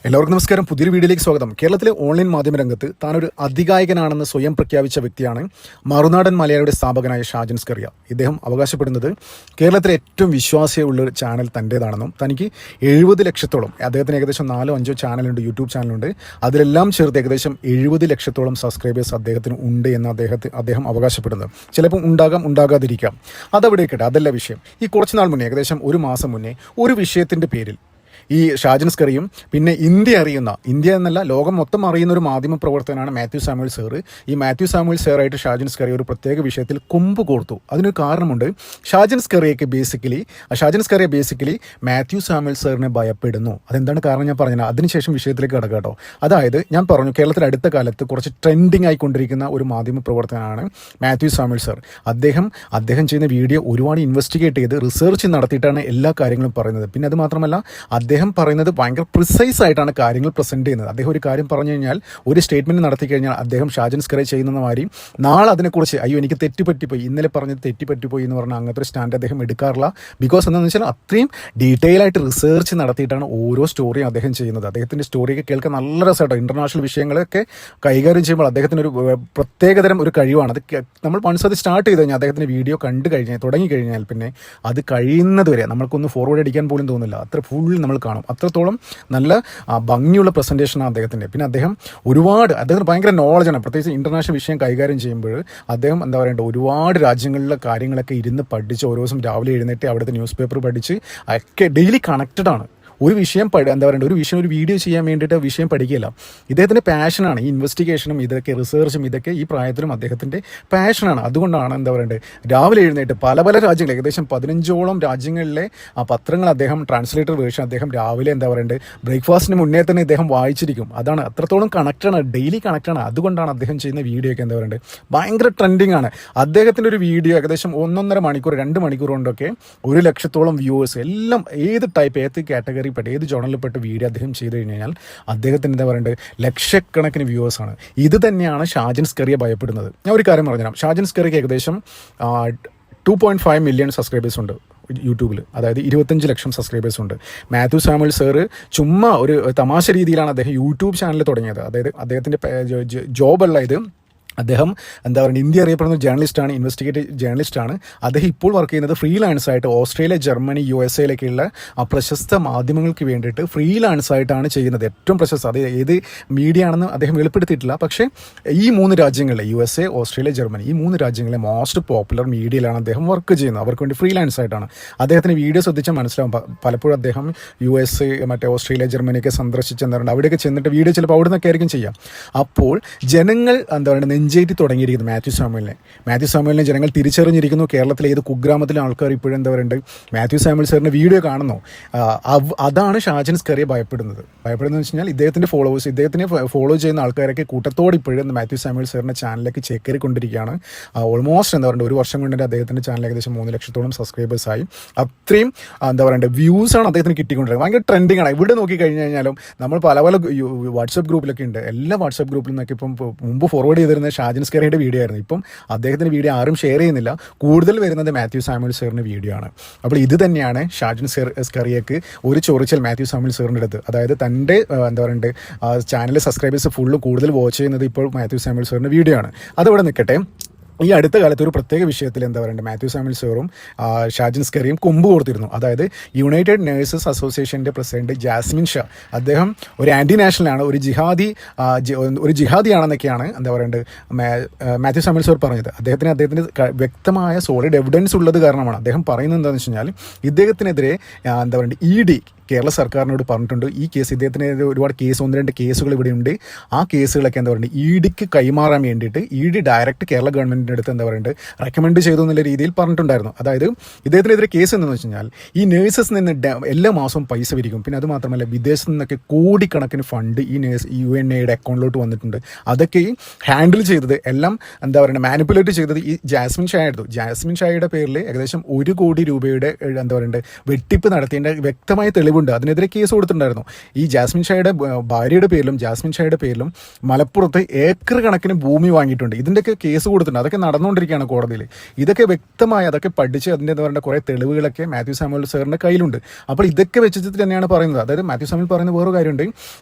എല്ലാവർക്കും നമസ്കാരം. പുതിയൊരു വീഡിയോയിലേക്ക് സ്വാഗതം. കേരളത്തിലെ ഓൺലൈൻ മാധ്യമ രംഗത്ത് താനൊരു അധികായകനാണെന്ന് സ്വയം പ്രഖ്യാപിച്ച വ്യക്തിയാണ് മറുനാടൻ മലയാളിയുടെ സ്ഥാപകനായ ഷാജൻ സ്കറിയ. ഇദ്ദേഹം അവകാശപ്പെടുന്നത് കേരളത്തിലെ ഏറ്റവും വിശ്വാസ്യമുള്ള ഒരു ചാനൽ തൻ്റേതാണെന്നും തനിക്ക് 70 ലക്ഷത്തോളം, അദ്ദേഹത്തിന് ഏകദേശം 4-5 ചാനലുണ്ട്, യൂട്യൂബ് ചാനലുണ്ട്, അതിലെല്ലാം ചേർത്ത് ഏകദേശം 70 ലക്ഷത്തോളം സബ്സ്ക്രൈബേഴ്സ് അദ്ദേഹത്തിന് ഉണ്ട് എന്ന് അദ്ദേഹം അവകാശപ്പെടുന്നത്. ചിലപ്പോൾ ഉണ്ടാകാതിരിക്കാം. അതവിടെ ഇരിക്കട്ടെ, അതല്ല വിഷയം. ഈ കുറച്ച് നാൾ മുന്നേ, ഏകദേശം ഒരു മാസം മുന്നേ, ഒരു വിഷയത്തിൻ്റെ പേരിൽ ഈ ഷാജൻ സ്കറിയും പിന്നെ ഇന്ത്യ എന്നല്ല ലോകം മൊത്തം അറിയുന്ന ഒരു മാധ്യമ പ്രവർത്തകനാണ് മാത്യു സാമുവൽ സാർ. ഈ മാത്യു സാമുവൽ സാറായിട്ട് ഷാജൻ സ്കറിയ ഒരു പ്രത്യേക വിഷയത്തിൽ കൊമ്പ് കോർത്തു. അതിനൊരു കാരണമുണ്ട്. ഷാജൻ സ്കറിയ ബേസിക്കലി മാത്യു സാമുവൽ സാറിനെ ഭയപ്പെടുന്നു. അതെന്താണ് കാരണം ഞാൻ പറഞ്ഞത്. അതിനുശേഷം വിഷയത്തിലേക്ക് കടക്കാം കേട്ടോ. അതായത് ഞാൻ പറഞ്ഞു, കേരളത്തിൽ അടുത്ത കാലത്ത് കുറച്ച് ട്രെൻഡിങ് ആയിക്കൊണ്ടിരിക്കുന്ന ഒരു മാധ്യമ പ്രവർത്തകനാണ് മാത്യു സാമുവൽ സാർ. അദ്ദേഹം ചെയ്യുന്ന വീഡിയോ ഒരുപാട് ഇൻവെസ്റ്റിഗേറ്റ് ചെയ്ത് റിസർച്ച് നടത്തിയിട്ടാണ് എല്ലാ കാര്യങ്ങളും പറയുന്നത്. പിന്നെ അത് മാത്രമല്ല, അദ്ദേഹം പറയുന്നത് ഭയങ്കര പ്രിസൈസ് ആയിട്ടാണ് കാര്യങ്ങൾ പ്രസന്റ് ചെയ്യുന്നത്. അദ്ദേഹം ഒരു കാര്യം പറഞ്ഞു കഴിഞ്ഞാൽ, ഒരു സ്റ്റേറ്റ്മെന്റ് നടത്തി കഴിഞ്ഞാൽ അദ്ദേഹം ഷാജൻ സ്കറിയ ചെയ്യുന്ന മാതിരി നാളെ അതിനെക്കുറിച്ച് എനിക്ക് തെറ്റിപ്പറ്റിപ്പോയി, ഇന്നലെ പറഞ്ഞത് തെറ്റിപ്പറ്റിപ്പോയി എന്ന് പറഞ്ഞാൽ അങ്ങനത്തെ ഒരു സ്റ്റാൻഡ് അദ്ദേഹം എടുക്കാറില്ല. ബിക്കോസ് എന്താണെന്ന് വെച്ചാൽ അത്രയും ഡീറ്റെയിൽ ആയിട്ട് റിസർച്ച് നടത്തിയിട്ടാണ് ഓരോ സ്റ്റോറിയും അദ്ദേഹം ചെയ്യുന്നത്. അദ്ദേഹത്തിൻ്റെ സ്റ്റോറിയൊക്കെ കേൾക്കാൻ നല്ല രസമായിട്ടോ. ഇന്റർനാഷണൽ വിഷയങ്ങളൊക്കെ കൈകാര്യം ചെയ്യുമ്പോൾ അദ്ദേഹത്തിന് ഒരു പ്രത്യേകതരം ഒരു കഴിവാണ്. അത് നമ്മൾ വൺസ് അത് സ്റ്റാർട്ട് ചെയ്ത് കഴിഞ്ഞാൽ, അദ്ദേഹത്തിൻ്റെ വീഡിയോ തുടങ്ങി കഴിഞ്ഞാൽ പിന്നെ അത് കഴിയുന്നത് വരെ നമ്മൾക്കൊന്ന് ഫോർവേഡ് അടിക്കാൻ പോലും തോന്നില്ല. അത്ര ഫുൾ നമ്മൾ കാണും. അത്രത്തോളം നല്ല ഭംഗിയുള്ള പ്രസൻറ്റേഷനാണ് അദ്ദേഹത്തിൻ്റെ. പിന്നെ അദ്ദേഹത്തിന് ഭയങ്കര നോളജാണ്. പ്രത്യേകിച്ച് ഇൻ്റർനാഷണൽ വിഷയം കൈകാര്യം ചെയ്യുമ്പോൾ അദ്ദേഹം ഒരുപാട് രാജ്യങ്ങളിലെ കാര്യങ്ങളൊക്കെ ഇരുന്ന് പഠിച്ച്, ഓരോ ദിവസം രാവിലെ എഴുന്നേറ്റ് അവിടുത്തെ ന്യൂസ് പേപ്പർ പഠിച്ച് ഒക്കെ ഡെയിലി കണക്റ്റഡ് ആണ്. ഒരു വീഡിയോ ചെയ്യാൻ വേണ്ടിയിട്ട് വിഷയം പഠിക്കുകയില്ല. ഇദ്ദേഹത്തിൻ്റെ പാഷനാണ് ഈ ഇൻവെസ്റ്റിഗേഷനും ഇതൊക്കെ, റിസർച്ചും ഇതൊക്കെ ഈ പ്രായത്തിലും അദ്ദേഹത്തിൻ്റെ പാഷനാണ്. അതുകൊണ്ടാണ് രാവിലെ എഴുന്നേറ്റ് പല രാജ്യങ്ങൾ, ഏകദേശം 15ഓളം രാജ്യങ്ങളിലെ പത്രങ്ങൾ അദ്ദേഹം ട്രാൻസ്ലേറ്റർ വേർഷൻ അദ്ദേഹം രാവിലെ ബ്രേക്ക്ഫാസ്റ്റിന് മുന്നേ തന്നെ ഇദ്ദേഹം വായിച്ചിരിക്കും. അതാണ്, അത്രത്തോളം കണക്റ്റാണ്, ഡെയിലി കണക്റ്റാണ്. അതുകൊണ്ടാണ് അദ്ദേഹം ചെയ്യുന്ന വീഡിയോ ഒക്കെ ഭയങ്കര ട്രെൻഡിങ് ആണ്. അദ്ദേഹത്തിൻ്റെ ഒരു വീഡിയോ ഏകദേശം 1.5 മണിക്കൂർ 2 മണിക്കൂർ കൊണ്ടൊക്കെ 1 ലക്ഷത്തോളം വ്യൂവേഴ്സ്, എല്ലാം ഏത് കാറ്റഗറി ഏത് ജേർണലിൽപ്പെട്ട വീഡിയോ അദ്ദേഹം ചെയ്തു കഴിഞ്ഞാൽ അദ്ദേഹത്തിന് ലക്ഷക്കണക്കിന് വ്യൂവേഴ്സാണ്. ഇത് തന്നെയാണ് ഷാജൻ സ്കറിയ ഭയപ്പെടുന്നത്. ഞാൻ ഒരു കാര്യം പറഞ്ഞുതരാം. ഷാജൻ സ്കറിയക്ക് ഏകദേശം 2.5 മില്യൺ സബ്സ്ക്രൈബേഴ്സ് ഉണ്ട് യൂട്യൂബിൽ. അതായത് 25 ലക്ഷം സബ്സ്ക്രൈബേഴ്സ് ഉണ്ട്. മാത്യു സാമുവൽ സാറ് ചുമ്മാ ഒരു തമാശ രീതിയിലാണ് അദ്ദേഹം യൂട്യൂബ് ചാനൽ തുടങ്ങിയത്. അതായത് അദ്ദേഹത്തിൻ്റെ ജോബല്ല ഇത്. അദ്ദേഹം ഇന്ത്യ അറിയപ്പെടുന്ന ജേർണലിസ്റ്റാണ്, ഇൻവെസ്റ്റിഗേറ്റീവ് ജേർണലിസ്റ്റാണ്. അദ്ദേഹം ഇപ്പോൾ വർക്ക് ചെയ്യുന്നത് ഫ്രീലാൻസായിട്ട് ഓസ്ട്രേലിയ, ജർമ്മനി, USA പ്രശസ്ത മാധ്യമങ്ങൾക്ക് വേണ്ടിയിട്ട് ഫ്രീലാൻസായിട്ടാണ് ചെയ്യുന്നത്. ഏറ്റവും പ്രശസ്ത, അത് ഏത് മീഡിയ ആണെന്ന് അദ്ദേഹം വെളിപ്പെടുത്തിയിട്ടില്ല. പക്ഷേ ഈ 3 രാജ്യങ്ങളിലെ USA, ഓസ്ട്രേലിയ, ജർമ്മനി, ഈ 3 രാജ്യങ്ങളിലെ മോസ്റ്റ് പോപ്പുലർ മീഡിയയിലാണ് അദ്ദേഹം വർക്ക് ചെയ്യുന്നത്. അവർക്ക് വേണ്ടി ഫ്രീലാൻസായിട്ടാണ്. അദ്ദേഹത്തിന് വീഡിയോ ശ്രദ്ധിച്ചാൽ മനസ്സിലാവും. പലപ്പോഴും അദ്ദേഹം USA, ഓസ്ട്രേലിയ, ജർമ്മനിയൊക്കെ സന്ദർശിച്ചെന്താറുണ്ട്. അവിടെയൊക്കെ ചെന്നിട്ട് വീഡിയോ ചിലപ്പോൾ അവിടെ നിന്നൊക്കെ ആയിരിക്കും ചെയ്യാം. അപ്പോൾ ജനങ്ങൾ നെഞ്ചേറ്റി തുടങ്ങിയിരിക്കുന്നു മാത്യു സാമുവലിനെ ജനങ്ങൾ തിരിച്ചറിഞ്ഞിരിക്കുന്നു. കേരളത്തിലെ ഏത് കുഗ്രാമത്തിലെ ആൾക്കാർ ഇപ്പോഴും മാത്യു സാമുവൽ സാറിൻ്റെ വീഡിയോ കാണുന്നു. അതാണ് ഷാജൻ സ്കറിയ ഭയപ്പെടുന്നത് വെച്ച് കഴിഞ്ഞാൽ ഇദ്ദേഹത്തിനെ ഫോളോ ചെയ്യുന്ന ആൾക്കാരൊക്കെ കൂട്ടത്തോടെ ഇപ്പോഴും മാത്യു സാമുവൽ സാറിൻ്റെ ചാനലിലേക്ക് ചേക്കേറിക്കൊണ്ടിരിക്കുകയാണ്. ഓൾമോസ്റ്റ് 1 വർഷം കൊണ്ട് അദ്ദേഹത്തിൻ്റെ ചാനൽ ഏകദേശം 3 ലക്ഷത്തോളം സബ്സ്ക്രൈബേഴ്സായി. അത്രയും വ്യൂസാണ് അദ്ദേഹത്തിന് കിട്ടിക്കൊണ്ടിരിക്കുന്നത്. ഭയങ്കര ട്രെൻഡിങ് ആണ്. ഇവിടെ നോക്കി കഴിഞ്ഞ് കഴിഞ്ഞാലും നമ്മൾ പല വാട്സപ്പ് ഗ്രൂപ്പിലൊക്കെ ഉണ്ട്. എല്ലാ വാട്സപ്പ് ഗ്രൂപ്പിൽ നിന്നൊക്കെ ഇപ്പം മുമ്പ് ഫോർവേഡ് ചെയ്തിരുന്ന ഷാജൻ സ്കറിയയുടെ വീഡിയോ ആയിരുന്നു. ഇപ്പം അദ്ദേഹത്തിൻ്റെ വീഡിയോ ആരും ഷെയർ ചെയ്യുന്നില്ല. കൂടുതൽ വരുന്നത് മാത്യു സാമുവൽ സാറിൻ്റെ വീഡിയോ ആണ്. അപ്പോൾ ഇത് തന്നെയാണ് ഷാജൻ സ്കറിയക്ക് ഒരു ചൊറിച്ചൽ മാത്യു സാമുവൽ സാറിൻ്റെ അടുത്ത്. അതായത് തൻ്റെ ചാനൽ സബ്സ്ക്രൈബേഴ്സ് കൂടുതൽ വാച്ച് ചെയ്യുന്നത് ഇപ്പോൾ മാത്യു സാമുവൽ സാറിൻ്റെ വീഡിയോ ആണ്. അതവിടെ നിൽക്കട്ടെ. ഈ അടുത്ത കാലത്ത് ഒരു പ്രത്യേക വിഷയത്തിൽ മാത്യു സാമുവൽ സാറും ഷാജൻ സ്കറിയും കൊമ്പ് കോർത്തിരുന്നു. അതായത് യുണൈറ്റഡ് നേഴ്സസ് അസോസിയേഷൻ്റെ പ്രസിഡന്റ് ജാസ്മിൻ ഷാ, അദ്ദേഹം ഒരു ആൻറ്റി നാഷണലാണ്, ഒരു ജിഹാദിയാണെന്നൊക്കെയാണ് മാത്യു സാമുവൽ സാർ പറഞ്ഞത്. അദ്ദേഹത്തിന് വ്യക്തമായ സോളിഡ് എവിഡൻസ് ഉള്ളത് കാരണമാണ്. അദ്ദേഹം പറയുന്നത് എന്താണെന്ന് വെച്ച് കഴിഞ്ഞാൽ, ഇദ്ദേഹത്തിനെതിരെ ED കേരള സർക്കാരിനോട് പറഞ്ഞിട്ടുണ്ട്. ഈ കേസ് ഇദ്ദേഹത്തിനെതിരെ ഒരുപാട് 1-2 കേസുകൾ ഇവിടെയുണ്ട്. ആ കേസുകളൊക്കെ EDക്ക് കൈമാറാൻ വേണ്ടിയിട്ട് ED ഡയറക്റ്റ് കേരള ഗവൺമെൻറ്റിൻ്റെ അടുത്ത് റെക്കമെൻഡ് ചെയ്തു എന്നുള്ള രീതിയിൽ പറഞ്ഞിട്ടുണ്ടായിരുന്നു. അതായത് ഇദ്ദേഹത്തിനെതിരെ കേസ് എന്താണെന്ന് വെച്ച് കഴിഞ്ഞാൽ, ഈ നേഴ്സസ് നിന്ന് എല്ലാ മാസവും പൈസ പിരിക്കും. പിന്നെ അത് മാത്രമല്ല, വിദേശത്ത് നിന്നൊക്കെ കോടിക്കണക്കിന് ഫണ്ട് ഈ UNAയുടെ അക്കൗണ്ടിലോട്ട് വന്നിട്ടുണ്ട്. അതൊക്കെ ഹാൻഡിൽ ചെയ്തത് എല്ലാം മാനിപ്പുലേറ്റ് ചെയ്തത് ഈ ജാസ്മിൻ ഷാ ആയിരുന്നു. ജാസ്മിൻ ഷായുടെ പേരിൽ ഏകദേശം 1 കോടി രൂപയുടെ വെട്ടിപ്പ് നടത്തിയതിൻ്റെ വ്യക്തമായ തെളിവ് തെളിവുണ്ട്, അതിനെതിരെ കേസ് കൊടുത്തിട്ടുണ്ടായിരുന്നു. ഈ ജാസ്മിൻ ഷായുടെ ഭാര്യയുടെ പേരിലും ജാസ്മിൻ ഷായുടെ പേരിലും മലപ്പുറത്ത് ഏക്കർ കണക്കിന് ഭൂമി വാങ്ങിയിട്ടുണ്ട്. ഇതിൻ്റെയൊക്കെ കേസ് കൊടുത്തിട്ടുണ്ട്. അതൊക്കെ നടന്നുകൊണ്ടിരിക്കുകയാണ് കോടതിയിൽ. ഇതൊക്കെ വ്യക്തമായി അതൊക്കെ പഠിച്ച് അതിൻ്റെ എന്താ പറയുക കുറേ തെളിവുകളൊക്കെ മാത്യു സാമുവൽ സാറിൻ്റെ കയ്യിലുണ്ട്. അപ്പോൾ ഇതൊക്കെ വെച്ചിട്ട് തന്നെയാണ് പറയുന്നത്. അതായത് മാത്യു സാമുവൽ പറയുന്ന വേറൊരു കാര്യമുണ്ട്,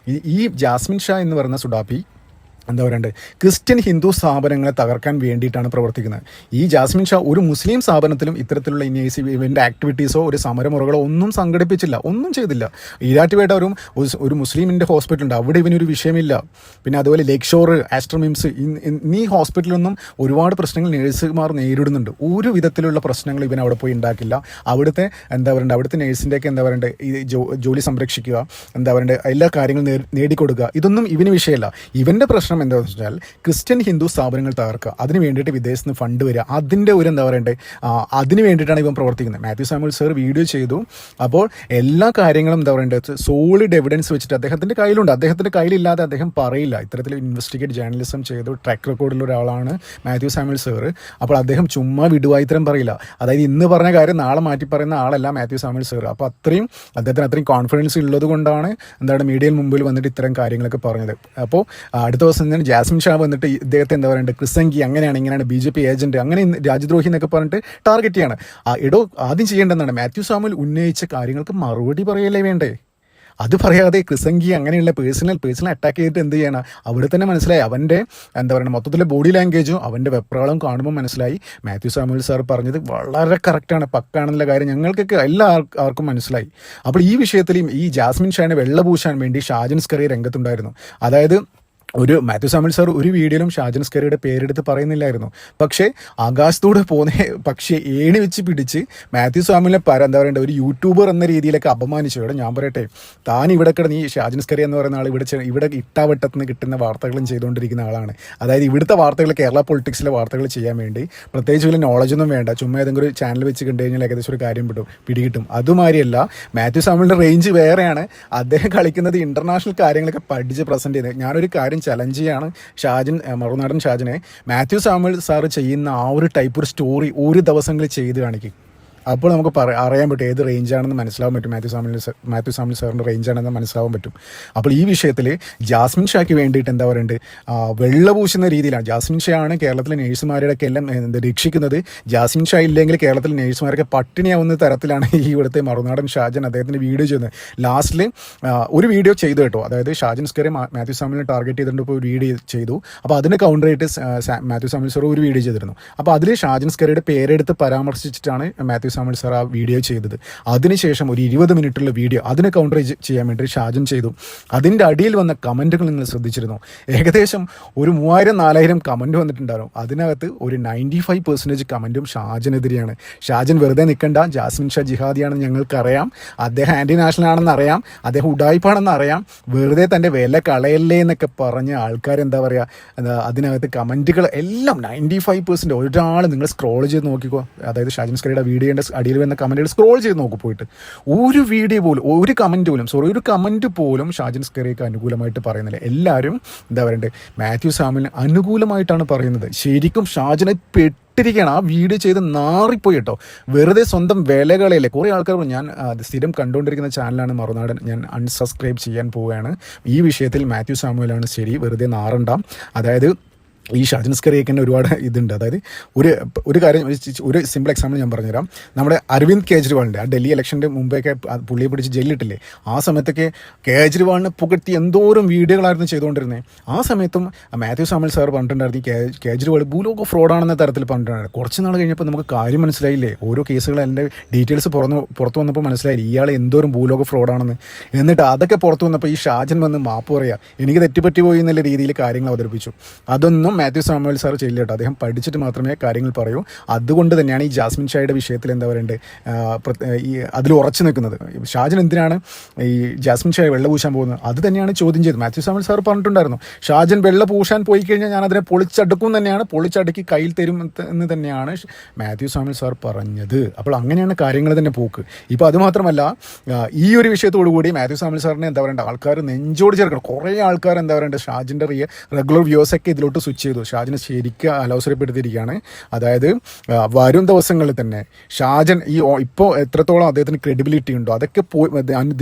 ഈ ജാസ്മിൻ ഷാ എന്ന് പറയുന്ന സുഡാപ്പി എന്താ പറയണ്ടേ ക്രിസ്ത്യൻ ഹിന്ദു സ്ഥാപനങ്ങളെ തകർക്കാൻ വേണ്ടിയിട്ടാണ് പ്രവർത്തിക്കുന്നത്. ഈ ജാസ്മിൻ ഷാ ഒരു മുസ്ലിം സ്ഥാപനത്തിലും ഇത്തരത്തിലുള്ള ഇവൻ്റ് ആക്ടിവിറ്റീസോ ഒരു സമരമുറകളോ ഒന്നും സംഘടിപ്പിച്ചില്ല, ഒന്നും ചെയ്തില്ല. ഈരാറ്റുപേട്ട ഒരു മുസ്ലിമിൻ്റെ ഹോസ്പിറ്റലുണ്ട്, അവിടെ ഇവനൊരു വിഷയമില്ല. പിന്നെ അതുപോലെ ലേക്ക് ഷോർ, ആസ്ട്രോമിംസ്, ഈ ഹോസ്പിറ്റലൊന്നും ഒരുപാട് പ്രശ്നങ്ങൾ നേഴ്സുമാർ നേരിടുന്നുണ്ട്. ഒരു വിധത്തിലുള്ള പ്രശ്നങ്ങൾ ഇവൻ അവിടെ പോയി ഉണ്ടാക്കില്ല. അവിടുത്തെ എന്താ പറയണ്ടേ അവിടുത്തെ നേഴ്സിൻ്റെയൊക്കെ എന്താ പറയണ്ടേ ഈ ജോലി സംരക്ഷിക്കുക, എന്താ പറയണ്ടേ എല്ലാ കാര്യങ്ങളും നേടിക്കൊടുക്കുക, ഇതൊന്നും ഇവന് വിഷയമല്ല. ഇവൻ്റെ പ്രശ്നം എന്താണെന്ന് വെച്ചാൽ ക്രിസ്ത്യൻ ഹിന്ദു സ്ഥാപനങ്ങൾ തകർക്കുക, അതിന് വേണ്ടിയിട്ട് വിദേശത്ത് നിന്ന് ഫണ്ട് വരിക, അതിൻ്റെ ഒരു എന്താ പറയണ്ടേ അതിന് വേണ്ടിയിട്ടാണ് ഇവൻ പ്രവർത്തിക്കുന്നത്. മാത്യു സാമുവൽ സർ വീഡിയോ ചെയ്തു. അപ്പോൾ എല്ലാ കാര്യങ്ങളും എന്താ പറയണ്ടത് സോളിഡ് എവിഡൻസ് വെച്ചിട്ട് അദ്ദേഹത്തിൻ്റെ കയ്യിലുണ്ട്. അദ്ദേഹത്തിൻ്റെ കയ്യിലില്ലാതെ അദ്ദേഹം പറയില്ല. ഇത്തരത്തിൽ ഇൻവെസ്റ്റിഗേറ്റ് ജേർണലിസം ചെയ്തു ട്രാക്ക് റെക്കോർഡുള്ള ഒരാളാണ് മാത്യു സാമുവൽ സർ. അപ്പോൾ അദ്ദേഹം ചുമ്മാ വിടുവായിത്തരം പറയില്ല. അതായത് ഇന്ന് പറഞ്ഞ കാര്യം നാളെ മാറ്റി പറയുന്ന ആളല്ല മാത്യു സാമുവൽ സർ. അപ്പോൾ അദ്ദേഹത്തിന് അത്രയും കോൺഫിഡൻസ് ഉള്ളത് കൊണ്ടാണ് എന്താണ് മീഡിയയിൽ മുമ്പിൽ വന്നിട്ട് ഇത്തരം കാര്യങ്ങളൊക്കെ പറഞ്ഞത്. അപ്പോൾ അടുത്ത ദിവസം ജാസ്മിൻ ഷാ വന്നിട്ട് ഇദ്ദേഹത്തെ എന്താ പറയുക ക്രിസംഗി, അങ്ങനെയാണ് ഇങ്ങനെയാണ് BJP ഏജന്റ്, അങ്ങനെ രാജ്യദ്രോഹി എന്നൊക്കെ പറഞ്ഞിട്ട് ടാർഗറ്റ് ചെയ്യാണ്. ആദ്യം ചെയ്യേണ്ടതെന്നാണ് മാത്യു സാമുവൽ ഉന്നയിച്ച കാര്യങ്ങൾക്ക് മറുപടി പറയല്ലേ വേണ്ടേ? അത് പറയാതെ ക്രിസംഗി അങ്ങനെയുള്ള പേഴ്സണൽ അറ്റാക്ക് ചെയ്തിട്ട് എന്ത് ചെയ്യണം? അവിടെ തന്നെ മനസ്സിലായി അവൻ്റെ എന്താ പറയുക മൊത്തത്തിലെ ബോഡി ലാംഗ്വേജും അവൻ്റെ വെപ്രാളം കാണുമ്പോൾ മനസ്സിലായി മാത്യു സാമുവൽ സാർ പറഞ്ഞത് വളരെ കറക്റ്റാണ്, പക്കാണെന്നുള്ള കാര്യം ഞങ്ങൾക്കൊക്കെ ആർക്കും മനസ്സിലായി. അപ്പോൾ ഈ വിഷയത്തിലും ഈ ജാസ്മിൻ ഷാനെ വെള്ളപൂശാൻ വേണ്ടി ഷാജൻ സ്കറിയ രംഗത്തുണ്ടായിരുന്നു. അതായത് മാത്യു സാമുവൽ സാർ ഒരു വീഡിയോയിലും ഷാജൻ സ്കറിയുടെ പേരെടുത്ത് പറയുന്നില്ലായിരുന്നു. പക്ഷേ ആകാശത്തൂടെ പോകുന്ന പക്ഷേ ഏണി വെച്ച് പിടിച്ച് മാത്യു സാമുവലിനെ എന്താ പറയണ്ട ഒരു യൂട്യൂബർ എന്ന രീതിയിലൊക്കെ അപമാനിച്ചു. ഇവിടെ ഞാൻ പറയട്ടെ, താൻ ഇവിടെ കിടന്ന് ഈ ഷാജൻ സ്കറി എന്ന് പറയുന്ന ആൾ ഇവിടെ ഇട്ടാവട്ടത്തുനിന്ന് കിട്ടുന്ന വാർത്തകളും ചെയ്തുകൊണ്ടിരിക്കുന്ന ആളാണ്. അതായത് ഇവിടുത്തെ വാർത്തകൾ കേരള പൊളിറ്റിക്സിലെ വാർത്തകൾ ചെയ്യാൻ വേണ്ടി പ്രത്യേകിച്ച് വലിയ നോളജൊന്നും വേണ്ട, ചുമ്മാ ഏതെങ്കിലും ഒരു ചാനൽ വെച്ച് കണ്ടു കഴിഞ്ഞാൽ ഏകദേശം ഒരു കാര്യം പിടികിട്ടും. അതുമാതിരിയല്ല, മാത്യു സാമുവലിൻ്റെ റേഞ്ച് വേറെയാണ്. അദ്ദേഹം കളിക്കുന്നത് ഇൻ്റർനാഷണൽ കാര്യങ്ങളൊക്കെ പഠിച്ച് പ്രസൻറ്റ് ചെയ്യുന്നത്. ഞാനൊരു കാര്യം ചലഞ്ച് ചെയ്യാണ് മറുനാടൻ ഷാജനെ, മാത്യു സാമുവൽ സാറ് ചെയ്യുന്ന ആ ഒരു ടൈപ്പ് ഒരു സ്റ്റോറി ഒരു ദിവസങ്ങളിൽ ചെയ്ത് കാണിക്കും. അപ്പോൾ നമുക്ക് അറിയാൻ പറ്റും ഏത് റേഞ്ചാണെന്ന് മനസ്സിലാവാൻ പറ്റും. മാത്യു സാമുവൽ സാറിൻ്റെ റേഞ്ചാണെന്ന് മനസ്സിലാവാൻ പറ്റും. അപ്പോൾ ഈ വിഷയത്തിൽ ജാസ്മിൻ ഷായ്ക്ക് വേണ്ടിയിട്ട് എന്താ പറയുന്നത് വെള്ളപൂശുന്ന രീതിയിലാണ്. ജാസ്മിൻ ഷാ ആണ് കേരളത്തിലെ നേഴ്സുമാരുടെയൊക്കെ എല്ലാം രക്ഷിക്കുന്നത്. ജാസ്മിൻ ഷാ ഇല്ലെങ്കിൽ കേരളത്തിലെ നേഴ്സുമാരൊക്കെ പട്ടിണിയാവുന്ന തരത്തിലാണ് ഈ ഇവിടുത്തെ മറുനാടൻ ഷാജൻ അദ്ദേഹത്തിൻ്റെ വീഡിയോ ചെയ്യുന്നത്. ലാസ്റ്റിൽ ഒരു വീഡിയോ ചെയ്തു കേട്ടോ, അതായത് ഷാജൻ സ്കറി മാത്യു സാമുവലിനെ ടാർഗറ്റ് ചെയ്തിട്ട് ഇപ്പോൾ ഒരു വീഡിയോ ചെയ്തു. അപ്പോൾ അതിന് കൗണ്ടറായിട്ട് മാത്യു സാമുവൽ സാർ ഒരു വീഡിയോ ചെയ്തിരുന്നു. അപ്പോൾ അതിൽ ഷാജൻ സ്കറിയുടെ പേരെടുത്ത് പരാമർശിച്ചിട്ടാണ് മാത്യു സാമുവൽ സാർ ആ വീഡിയോ ചെയ്തത്. അതിനുശേഷം ഒരു 20 മിനിറ്റുള്ള വീഡിയോ അതിനെ കൗണ്ടർ ചെയ്യാൻ വേണ്ടി ഷാജൻ ചെയ്തു. അതിൻ്റെ അടിയിൽ വന്ന കമൻറ്റുകൾ നിങ്ങൾ ശ്രദ്ധിച്ചിരുന്നു? ഏകദേശം ഒരു 3000-4000 കമൻറ്റ് വന്നിട്ടുണ്ടായിരുന്നു. അതിനകത്ത് ഒരു 95% കമൻറ്റും ഷാജനെതിരെയാണ്. ഷാജൻ വെറുതെ നിൽക്കണ്ട, ജാസ്മിൻ ഷാ ജിഹാദിയാണെന്ന് ഞങ്ങൾക്കറിയാം, അദ്ദേഹം ആൻറ്റി നാഷണൽ ആണെന്ന് അറിയാം, അദ്ദേഹം ഉഡായിപ്പാണെന്ന് അറിയാം, വെറുതെ തൻ്റെ വില കളയല്ലേ എന്നൊക്കെ പറഞ്ഞ ആൾക്കാരെന്താ പറയുക അതിനകത്ത് കമൻറ്റുകൾ എല്ലാം 95% ഒരാൾ നിങ്ങൾ സ്ക്രോൾ ചെയ്ത് നോക്കിക്കോ. അതായത് ഷാജൻ സ്കറിയുടെ വീഡിയോയുടെ അടിയിൽ വന്ന കമൻറ്റുകൾ സ്ക്രോൾ ചെയ്ത് നോക്കൂ പോയിട്ട്. ഒരു വീഡിയോ പോലും ഒരു കമൻറ്റ് പോലും ഷാജൻ സ്കറിയക്ക് അനുകൂലമായിട്ട് പറയുന്നില്ല. എല്ലാവരും എന്താ പറയണ്ടേ മാത്യു സാമുവലിന് അനുകൂലമായിട്ടാണ് പറയുന്നത്. ശരിക്കും ഷാജനെ പെട്ടിരിക്കുകയാണ്. ആ വീഡിയോ ചെയ്ത് നാറിപ്പോയി കേട്ടോ. വെറുതെ സ്വന്തം വിലകളല്ലേ. കുറേ ആൾക്കാർ ഞാൻ സ്ഥിരം കണ്ടുകൊണ്ടിരിക്കുന്ന ചാനലാണ് മറുനാടൻ, ഞാൻ അൺസബ്സ്ക്രൈബ് ചെയ്യാൻ പോവുകയാണ്. ഈ വിഷയത്തിൽ മാത്യു സാമുവലാണ് ശരി, വെറുതെ നാറണ്ട. അതായത് ഈ ഷാജൻ സ്കറിയൊക്കെ തന്നെ ഒരുപാട് ഇതുണ്ട്. അതായത് ഒരു കാര്യം, ഒരു സിമ്പിൾ എക്സാമ്പിൾ ഞാൻ പറഞ്ഞുതരാം. നമ്മുടെ അരവിന്ദ് കേജ്രിവാളിൻ്റെ ആ ഡൽഹി ഇലക്ഷൻ്റെ മുമ്പേയൊക്കെ പുള്ളിയെ പിടിച്ച് ജയിലിട്ടില്ലേ, ആ സമയത്തൊക്കെ കേജ്രിവാളിനെ പുകഴ്ത്തി എന്തോരം വീഡിയോകളായിരുന്നു ചെയ്തുകൊണ്ടിരുന്നത്. ആ സമയത്തും മാത്യു സാമുവൽ സാർ പറഞ്ഞിട്ടുണ്ടായിരുന്നു ഈ കേജ്രിവാൾ ഭൂലോക ഫ്രോഡാണെന്ന തരത്തിൽ പറഞ്ഞിട്ടുണ്ടായിരുന്നു. കുറച്ച് നാൾ കഴിഞ്ഞപ്പോൾ നമുക്ക് കാര്യം മനസ്സിലായില്ലേ, ഓരോ കേസുകൾ അതിൻ്റെ ഡീറ്റെയിൽസ് പുറത്തു വന്നപ്പോൾ മനസ്സിലായില്ലേ ഇയാൾ എന്തോരം ഭൂലോക ഫ്രോഡാണെന്ന്. എന്നിട്ട് അതൊക്കെ പുറത്തു വന്നപ്പോൾ ഈ ഷാജൻ വന്ന് മാപ്പ് പറയുക, എനിക്ക് തെറ്റുപറ്റി പോയി എന്നുള്ള രീതിയിൽ കാര്യങ്ങൾ അവതരിപ്പിച്ചു. അതൊന്നും മാത്യു സാമുവൽ സാർ ചെയ്യില്ല കേട്ടോ. അദ്ദേഹം പഠിച്ചിട്ട് മാത്രമേ കാര്യങ്ങൾ പറയൂ. അതുകൊണ്ട് തന്നെയാണ് ഈ ജാസ്മിൻ ഷായുടെ വിഷയത്തിൽ എന്താ പറയണ്ടത് ഈ അതിൽ ഉറച്ചു നിൽക്കുന്നത്. ഷാജൻ എന്തിനാണ് ഈ ജാസ്മിൻ ഷായെ വെള്ള പൂശാൻ പോകുന്നത്? അത് തന്നെയാണ് ചോദ്യം ചെയ്തത്. മാത്യു സാമുവൽ സാർ പറഞ്ഞിട്ടുണ്ടായിരുന്നു, ഷാജൻ വെള്ള പൂശാൻ പോയി കഴിഞ്ഞാൽ ഞാൻ അതിനെ പൊളിച്ചടുക്കും തന്നെയാണ്, പൊളിച്ചടുക്കി കയ്യിൽ തരും എന്ന് തന്നെയാണ് മാത്യു സാമുവൽ സാർ പറഞ്ഞത്. അപ്പോൾ അങ്ങനെയാണ് കാര്യങ്ങൾ തന്നെ പോക്ക്. ഇപ്പോൾ അതുമാത്രമല്ല, ഈ ഒരു വിഷയത്തോടു കൂടി മാത്യു സാമുവൽ സാറിനെ എന്താ പറയേണ്ടത് ആൾക്കാർ നെഞ്ചോട് ചേർക്കണം. കുറേ ആൾക്കാർ എന്താ പറയേണ്ടത് ഷാജിൻ്റെ റെഗുലർ വ്യൂസൊക്കെ ഇതിലോട്ട് സ്വിച്ച് ചെയ്തു. ഷാജിനെ ശരിക്കും അലോസരപ്പെടുത്തിയിരിക്കുകയാണ്. അതായത് വരും ദിവസങ്ങളിൽ തന്നെ ഷാജൻ ഇപ്പോൾ എത്രത്തോളം അദ്ദേഹത്തിന് ക്രെഡിബിലിറ്റി ഉണ്ടോ അതൊക്കെ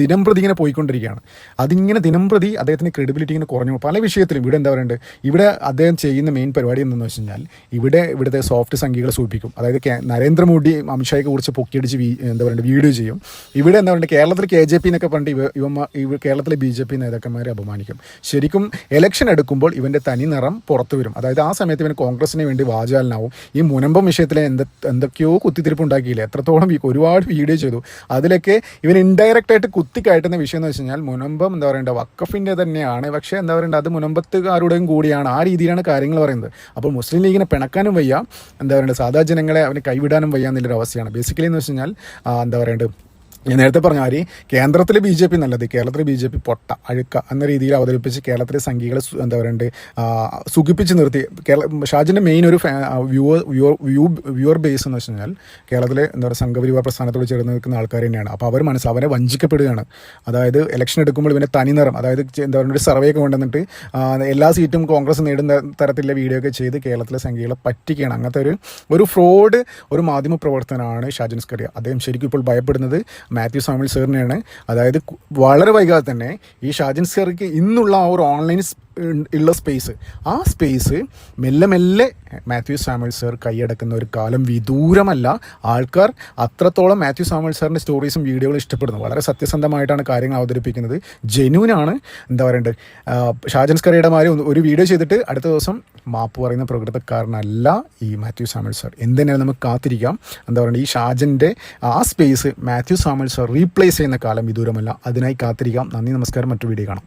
ദിനം പ്രതി ഇങ്ങനെ പോയിക്കൊണ്ടിരിക്കുകയാണ്. അതിങ്ങനെ ദിനം പ്രതി അദ്ദേഹത്തിന് ക്രെഡിബിലിറ്റി ഇങ്ങനെ കുറഞ്ഞു പല വിഷയത്തിലും. ഇവിടെ എന്താ പറയുക, ഇവിടെ അദ്ദേഹം ചെയ്യുന്ന മെയിൻ പരിപാടി എന്താണെന്ന് വെച്ച് കഴിഞ്ഞാൽ ഇവിടുത്തെ സോഫ്റ്റ് സംഖ്യകളെ സൂചിപ്പിക്കും. അതായത് നരേന്ദ്രമോദി അമിത്ഷായെ കുറിച്ച് പൊക്കിയടിച്ച് എന്താ പറയുക വീഡിയോ ചെയ്യും. ഇവിടെ എന്താ പറയുക, കേരളത്തിൽ KJP എന്നൊക്കെ പറഞ്ഞിട്ട് കേരളത്തിലെ BJP നേതാക്കന്മാരെ അപമാനിക്കും. ശരിക്കും ഇലക്ഷൻ എടുക്കുമ്പോൾ ഇവൻ്റെ തനി നിറം പുറത്തു വരും. അതായത് ആ സമയത്ത് ഇവൻ കോൺഗ്രസിന് വേണ്ടി വാചാലനാവും. ഈ മുനമ്പം വിഷയത്തിലെ എന്തൊക്കെയോ കുത്തിത്തിരിപ്പ് ഉണ്ടാക്കിയില്ല, എത്രത്തോളം ഒരുപാട് വീഡിയോ ചെയ്തു. അതിലൊക്കെ ഇവൻ ഇൻഡയറക്റ്റായിട്ട് കുത്തിക്കയറ്റുന്ന വിഷയം എന്ന് വെച്ച് കഴിഞ്ഞാൽ മുനമ്പം എന്താ പറയേണ്ട വഖഫിൻ്റെ തന്നെയാണ്, പക്ഷേ എന്താ പറയേണ്ടത് അത് മുനമ്പത്തുകാരുടെയും കൂടിയാണ്. ആ രീതിയിലാണ് കാര്യങ്ങൾ പറയുന്നത്. അപ്പോൾ മുസ്ലിം ലീഗിനെ പിണക്കാനും വയ്യ, എന്താ പറയേണ്ടത് സാധാ ജനങ്ങളെ അവന് കൈവിടാനും വയ്യ എന്നുള്ളൊരു അവസ്ഥയാണ്. ബേസിക്കലി എന്ന് വെച്ച് കഴിഞ്ഞാൽ എന്താ പറയേണ്ടത്, ഞാൻ നേരത്തെ പറഞ്ഞ ആര് കേന്ദ്രത്തിലെ BJP നല്ലത്, കേരളത്തിലെ BJP പൊട്ട അഴുക്ക എന്ന രീതിയിൽ അവതരിപ്പിച്ച് കേരളത്തിലെ സംഘികളെ എന്താ പറയണ്ടത് സുഖിപ്പിച്ച് നിർത്തി. ഷാജിൻ്റെ മെയിൻ ഒരു വ്യൂവർ ബേസ് എന്ന് വെച്ച് കഴിഞ്ഞാൽ കേരളത്തിലെ എന്താ പറയുക സംഘപരിവാർ പ്രസ്ഥാനത്തോട് ചേർന്ന് നിൽക്കുന്ന ആൾക്കാർ തന്നെയാണ്. അപ്പോൾ അവർ അവരെ വഞ്ചിക്കപ്പെടുകയാണ്. അതായത് ഇലക്ഷൻ എടുക്കുമ്പോൾ ഇവൻ്റെ തനിനിറം, അതായത് എന്താ പറയുക ഒരു സർവേ ഒക്കെ കൊണ്ടുവന്നിട്ട് എല്ലാ സീറ്റും കോൺഗ്രസ് നേടുന്ന തരത്തിലുള്ള വീഡിയോ ഒക്കെ ചെയ്ത് കേരളത്തിലെ സംഘികളെ പറ്റിക്കുകയാണ്. അങ്ങനത്തെ ഒരു ഫ്രോഡ് ഒരു മാധ്യമ പ്രവർത്തനമാണ് ഷാജൻ സ്കറിയ. അദ്ദേഹം ശരിക്കും ഇപ്പോൾ ഭയപ്പെടുന്നത് മാത്യു സാമുവൽ സാറിനെയാണ്. അതായത് വളരെ വൈകാതെ തന്നെ ഈ ഷാജൻ സ്കറിയക്ക് ഇന്നുള്ള ആ ഒരു ഓൺലൈൻ ഉള്ള ആ സ്പേസ് മെല്ലെ മെല്ലെ മാത്യു സാമുവൽ സാർ കൈയടക്കുന്ന ഒരു കാലം വിദൂരമല്ല. ആൾക്കാർ അത്രത്തോളം മാത്യു സാമുവൽ സാറിൻ്റെ സ്റ്റോറീസും വീഡിയോകളും ഇഷ്ടപ്പെടുന്നു. വളരെ സത്യസന്ധമായിട്ടാണ് കാര്യങ്ങൾ അവതരിപ്പിക്കുന്നത്. ജെന്യൂനാണ്. എന്താ പറയേണ്ടത്, ഷാജൻ സ്കറിയയുടെ മാതിരി ഒരു വീഡിയോ ചെയ്തിട്ട് അടുത്ത ദിവസം മാപ്പ് പറയുന്ന പ്രകൃതക്കാരനല്ല ഈ മാത്യു സാമുവൽ സാർ. എന്തിനാലും നമുക്ക് കാത്തിരിക്കാം. എന്താ പറയുക, ഈ ഷാജൻ്റെ ആ space Mathew Samuel sir replace ചെയ്യുന്ന കാലം വിദൂരമല്ല. അതിനായി കാത്തിരിക്കാം. നന്ദി, നമസ്കാരം. മറ്റു വീഡിയോ കാണാം.